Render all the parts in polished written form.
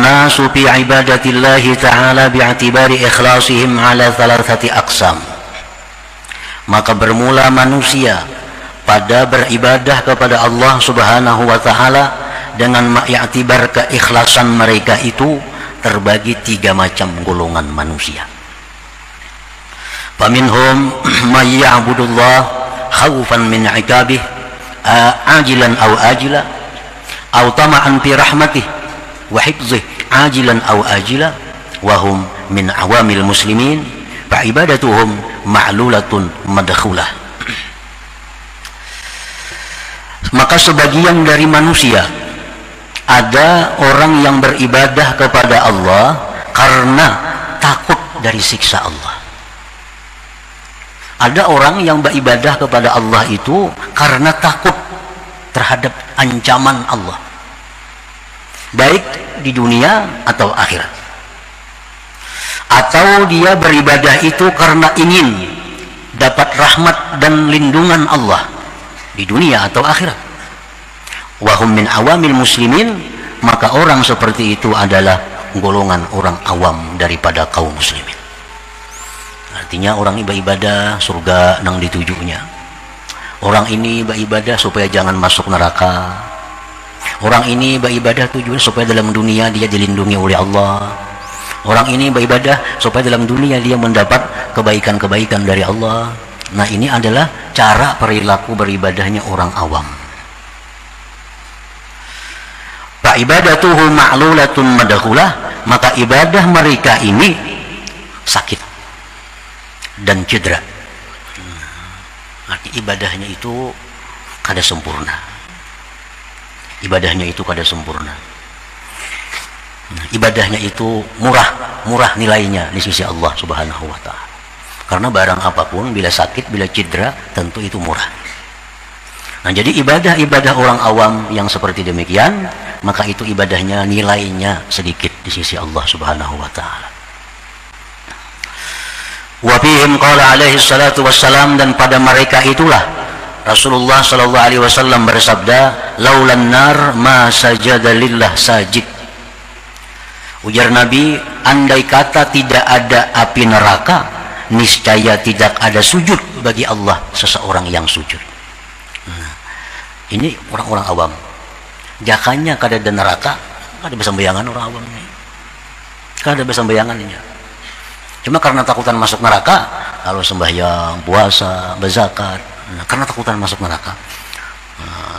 nasu fi ibadatillahi ta'ala bi'atibari ikhlasihim ala thalathati aqsam. Maka bermula manusia pada beribadah kepada Allah Subhanahu wa taala dengan mengiktibar keikhlasan mereka itu terbagi 3 macam golongan manusia. Faminhum may ya'budullah khaufan min 'iqabih ajilan aw ajila aw tama'an fi rahmatih wa hifzih ajilan aw ajila wa hum min awamil muslimin fa ibadatuhum ma'lulatun madkhulah. Maka sebagian dari manusia ada orang yang beribadah kepada Allah karena takut dari siksa Allah. Ada orang yang beribadah kepada Allah itu karena takut terhadap ancaman Allah, baik di dunia atau akhirat. Atau dia beribadah itu karena ingin dapat rahmat dan lindungan Allah di dunia atau akhirat. Wahum min awamil muslimin, maka orang seperti itu adalah golongan orang awam daripada kaum muslimin. Artinya orang ini beribadah surga nang ditujunya. Orang ini beribadah supaya jangan masuk neraka. Orang ini beribadah tujuan supaya dalam dunia dia dilindungi oleh Allah. Orang ini beribadah supaya dalam dunia dia mendapat kebaikan-kebaikan dari Allah. Nah, ini adalah cara perilaku beribadahnya orang awam. Fa ibadatuhu ma'lulatun madkhulah, maka ibadah mereka ini sakit dan cedera. Arti ibadahnya itu kada sempurna. Ibadahnya itu kada sempurna. Ibadahnya itu murah nilainya di sisi Allah Subhanahu wa taala. Karena barang apapun bila sakit, bila cedera, tentu itu murah. Nah, jadi ibadah-ibadah orang awam yang seperti demikian, maka itu ibadahnya nilainya sedikit di sisi Allah Subhanahu wa taala. Wa fihim qala alaihi salatu wassalam, dan pada mereka itulah Rasulullah sallallahu alaihi wasallam bersabda, laulan nar ma sajada lillah sajid. Ujar Nabi, andai kata tidak ada api neraka, niscaya tidak ada sujud bagi Allah seseorang yang sujud. Ini orang-orang awam. Jakanya kada ada neraka, kada bisa bayangan orang awam ini. Kada bisa bayangan ini. Cuma karena takutan masuk neraka, kalau sembahyang, puasa, berzakat, karena takutan masuk neraka.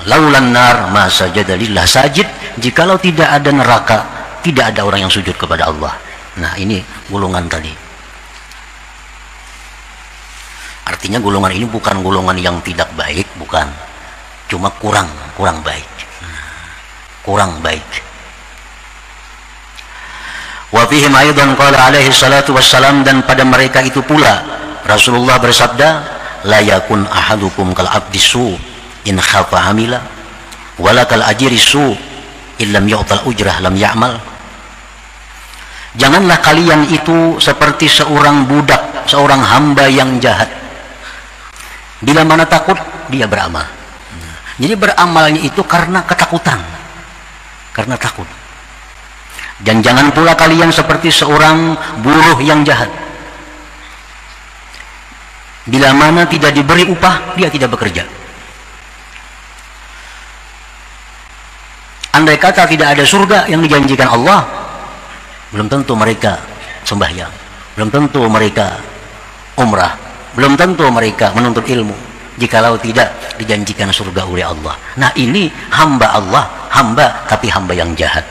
Laulan nar ma sajada lillah sajid, jikalau tidak ada neraka, tidak ada orang yang sujud kepada Allah. Nah, ini golongan tadi. Artinya golongan ini bukan golongan yang tidak baik, bukan. Cuma kurang baik. Kurang baik. Wa fihim aidan qala alaihi salatu wassalam, dan pada mereka itu pula Rasulullah bersabda, la yakun ahadukum kal abdisu in khafa amila wala kal ajirisu illam yu'tal ujrah lam ya'mal. Janganlah kalian itu seperti seorang budak, seorang hamba yang jahat. Bila mana takut, dia beramal. Jadi beramalnya itu karena ketakutan, karena takut. Dan jangan pula kalian seperti seorang buruh yang jahat. Bila mana tidak diberi upah, dia tidak bekerja. Andai kata tidak ada surga yang dijanjikan Allah, belum tentu mereka sembahyang, belum tentu mereka umrah, belum tentu mereka menuntut ilmu, jikalau tidak dijanjikan surga oleh Allah. Nah, ini hamba Allah, hamba tapi hamba yang jahat.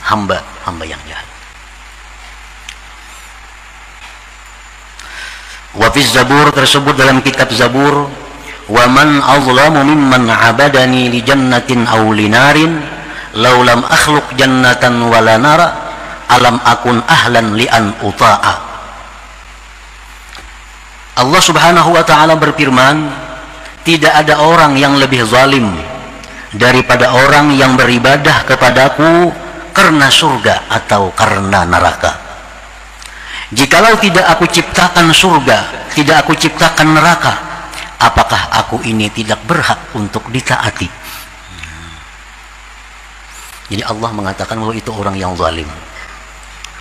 Hamba yang jahat. Wa fi Zabur, tersebut dalam kitab Zabur, wa man azlamu mimman abadani li jannatin aw li narin law lam akhluq jannatan wala nara alam akun ahlan li an uta'a. Allah Subhanahu wa taala berfirman, tidak ada orang yang lebih zalim daripada orang yang beribadah kepadaku karena surga atau karena neraka. Jikalau tidak aku ciptakan surga, tidak aku ciptakan neraka, apakah aku ini tidak berhak untuk ditaati? Jadi Allah mengatakan bahwa itu orang yang zalim.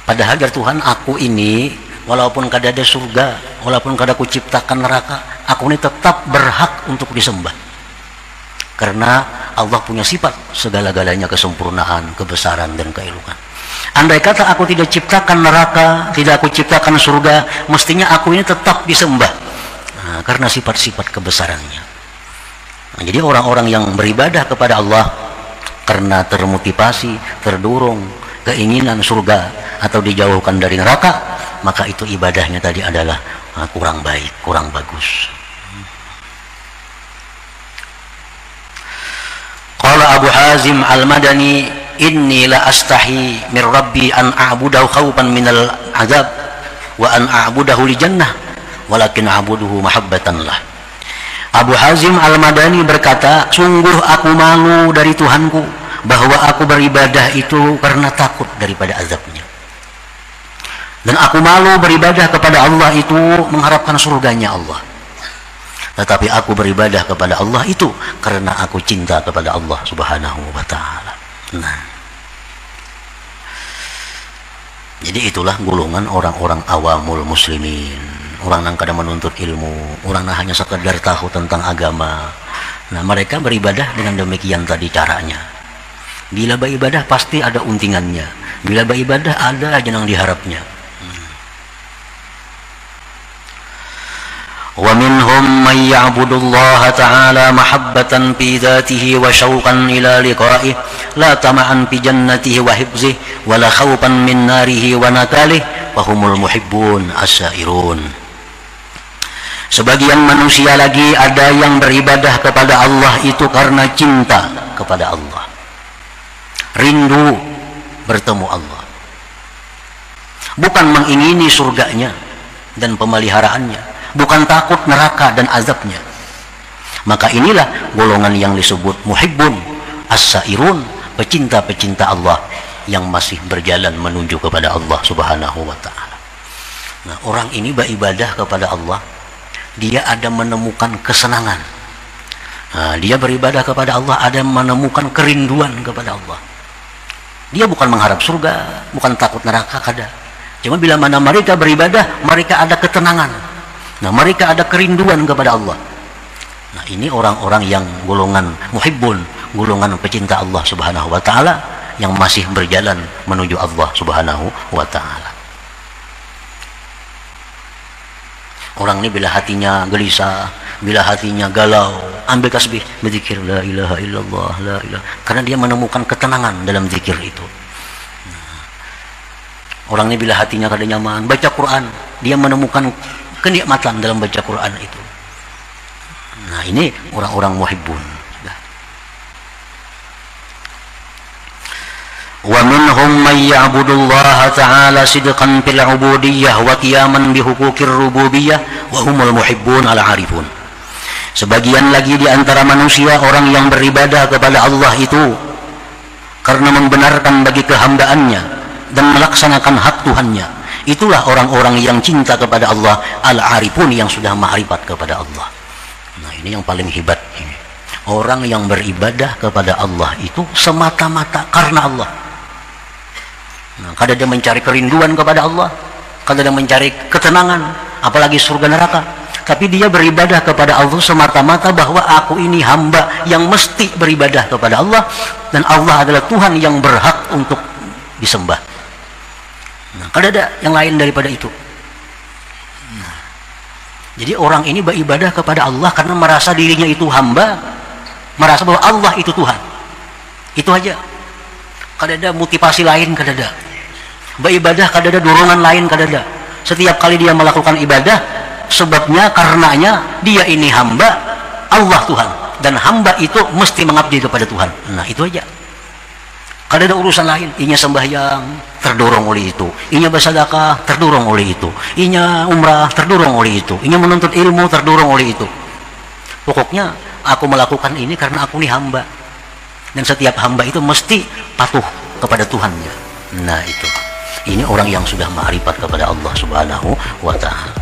Padahal dari Tuhan, aku ini walaupun kada ada surga, walaupun kada aku ciptakan neraka, aku ini tetap berhak untuk disembah. Karena Allah punya sifat segala-galanya kesempurnaan, kebesaran dan keelokan. Andai kata aku tidak ciptakan neraka, tidak aku ciptakan surga, mestinya aku ini tetap disembah. Nah, karena sifat-sifat kebesarannya. Nah, jadi orang-orang yang beribadah kepada Allah karena termotivasi, terdorong, keinginan surga atau dijauhkan dari neraka, maka itu ibadahnya tadi adalah kurang baik, kurang bagus. Qala Abu Hazim Al-Madani, inni la astahi min rabbi an a'budahu khawfan minal azab wa an a'budahu li jannah walakin a'buduhu mahabbatan lah. Abu Hazim Al-Madani berkata, sungguh aku malu dari Tuhanku bahwa aku beribadah itu karena takut daripada azabnya, dan aku malu beribadah kepada Allah itu mengharapkan surganya Allah. Tetapi aku beribadah kepada Allah itu karena aku cinta kepada Allah Subhanahu wa ta'ala. Nah, jadi itulah golongan orang-orang awamul muslimin, orang yang kadang menuntut ilmu, orang yang hanya sekedar tahu tentang agama. Nah, mereka beribadah dengan demikian tadi caranya. Bila beribadah pasti ada untingannya, bila beribadah ada aja yang diharapnya. Wa minhum man ya'budullaha ta'ala mahabbatan fi dzatihi wa syauqan ila liqa'ihi la tama'an fi jannatihi wa hifzihi wa la khawfan min narihi wa nakalihi wa humul muhibbun as-sa'irun. Sebagian manusia lagi ada yang beribadah kepada Allah itu karena cinta kepada Allah, rindu bertemu Allah, bukan mengingini surganya dan pemeliharaannya, bukan takut neraka dan azabnya. Maka inilah golongan yang disebut muhibbun as-sa'irun, pecinta-pecinta Allah yang masih berjalan menuju kepada Allah Subhanahu wa ta'ala. Nah, orang ini beribadah kepada Allah, dia ada menemukan kesenangan. Nah, dia beribadah kepada Allah ada menemukan kerinduan kepada Allah. Dia bukan mengharap surga, bukan takut neraka, kada. Cuma bila mana mereka beribadah, mereka ada ketenangan. Nah, mereka ada kerinduan kepada Allah. Nah, ini orang-orang yang golongan muhibbun, golongan pecinta Allah Subhanahu wa ta'ala yang masih berjalan menuju Allah Subhanahu wa ta'ala. Orang ini bila hatinya gelisah, bila hatinya galau, ambil tasbih, berzikir la ilaha illallah, la ilaha, karena dia menemukan ketenangan dalam zikir itu. Nah, orang ini bila hatinya kada nyaman, baca Quran, dia menemukan kenikmatan dalam baca Quran itu. Nah, ini orang-orang muhibbun. Wa minhum man ya'budullaha ta'ala sidqan fil 'ubudiyyah wa qiyaman bi huquqir rububiyyah wa humul muhibbun al-'arifun. Sebagian lagi di antara manusia orang yang beribadah kepada Allah itu karena membenarkan bagi kehambaannya dan melaksanakan hak Tuhannya. Itulah orang-orang yang cinta kepada Allah, al-'arifun, yang sudah ma'rifat kepada Allah. Nah, ini yang paling hebat ini. Orang yang beribadah kepada Allah itu semata-mata karena Allah. Nah, kada dia mencari kerinduan kepada Allah, kada dia mencari ketenangan, apalagi surga neraka. Tapi dia beribadah kepada Allah semata-mata bahwa aku ini hamba yang mesti beribadah kepada Allah, dan Allah adalah Tuhan yang berhak untuk disembah. Nah, kada ada yang lain daripada itu. Nah, jadi orang ini beribadah kepada Allah karena merasa dirinya itu hamba, merasa bahwa Allah itu Tuhan. Itu aja. Kada ada motivasi lain, kada ada. Beribadah kada ada dorongan lain, kada ada. Setiap kali dia melakukan ibadah, sebabnya karenanya dia ini hamba, Allah Tuhan, dan hamba itu mesti mengabdi kepada Tuhan. Nah, itu aja. Kada ada urusan lain. Inya sembahyang, terdorong oleh itu. Inya bersedekah, terdorong oleh itu. Inya umrah, terdorong oleh itu. Inya menuntut ilmu, terdorong oleh itu. Pokoknya aku melakukan ini karena aku ini hamba, dan setiap hamba itu mesti patuh kepada Tuhannya. Nah, itu. Ini orang yang sudah ma'rifat kepada Allah Subhanahu wa ta'ala.